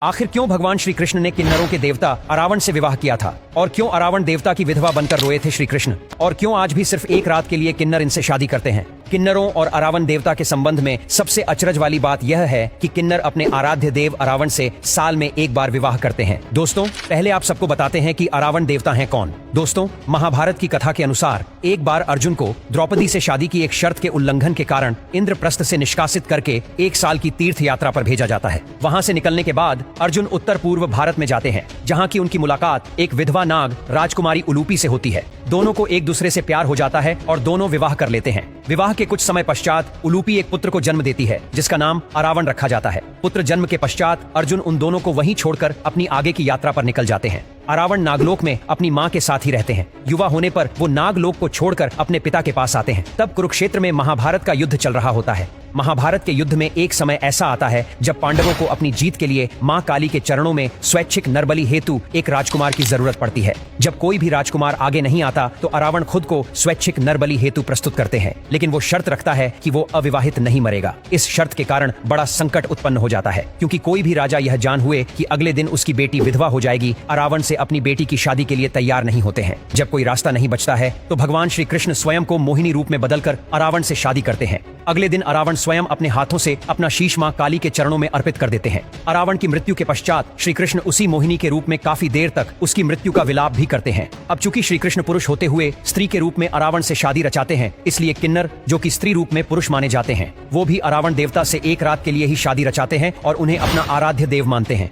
आखिर क्यों भगवान श्री कृष्ण ने किन्नरों के देवता अरावण से विवाह किया था और क्यों अरावण देवता की विधवा बनकर रोए थे श्री कृष्ण और क्यों आज भी सिर्फ एक रात के लिए किन्नर इनसे शादी करते हैं। किन्नरों और अरावण देवता के संबंध में सबसे अचरज वाली बात यह है कि किन्नर अपने आराध्य देव अरावण से साल में एक बार विवाह करते हैं। दोस्तों, पहले आप सबको बताते हैं कि अरावण देवता हैं कौन। दोस्तों, महाभारत की कथा के अनुसार एक बार अर्जुन को द्रौपदी से शादी की एक शर्त के उल्लंघन के कारण इंद्रप्रस्थ से निष्कासित करके 1 साल की तीर्थ यात्रा पर भेजा जाता है। वहां से निकलने के बाद अर्जुन उत्तर पूर्व भारत में जाते हैं, जहां की उनकी मुलाकात एक विधवा नाग राजकुमारी उलूपी से होती है। दोनों को एक दूसरे से प्यार हो जाता है और दोनों विवाह कर लेते हैं। विवाह के कुछ समय पश्चात उलूपी एक पुत्र को जन्म देती है, जिसका नाम अरावण रखा जाता है। पुत्र जन्म के पश्चात अर्जुन उन दोनों को वहीं छोड़कर अपनी आगे की यात्रा पर निकल जाते हैं। अरावण नागलोक में अपनी मां के साथ ही रहते हैं। युवा होने पर वो नागलोक को छोड़कर अपने पिता के पास आते हैं। तब कुरुक्षेत्र में महाभारत का युद्ध चल रहा होता है। महाभारत के युद्ध में एक समय ऐसा आता है जब पांडवों को अपनी जीत के लिए मां काली के चरणों में स्वैच्छिक नरबलि हेतु एक राजकुमार की जरूरत पड़ती है। जब कोई भी राजकुमार आगे नहीं आता तो अरावण खुद को स्वैच्छिक नरबलि हेतु प्रस्तुत करते हैं, लेकिन वो शर्त रखता है कि वो अविवाहित नहीं मरेगा। इस शर्त के कारण बड़ा संकट उत्पन्न हो जाता है, क्योंकि कोई भी राजा यह जान हुए कि अगले दिन उसकी बेटी विधवा हो जाएगी, अरावण से अपनी बेटी की शादी के लिए तैयार नहीं होते हैं। जब कोई रास्ता नहीं बचता है तो भगवान श्री कृष्ण स्वयं को मोहिनी रूप में बदलकर अरावण से शादी करते हैं। अगले दिन अरावण स्वयं अपने हाथों से अपना शीश मां काली के चरणों में अर्पित कर देते हैं। अरावण की मृत्यु के पश्चात श्री कृष्ण उसी मोहिनी के रूप में काफी देर तक उसकी मृत्यु का विलाप भी करते हैं। अब चूंकि श्री कृष्ण पुरुष होते हुए स्त्री के रूप में अरावण से शादी रचाते हैं, इसलिए किन्नर, जो कि स्त्री रूप में पुरुष माने जाते हैं, वो भी अरावण देवता से एक रात के लिए ही शादी रचाते हैं और उन्हें अपना आराध्य देव मानते हैं।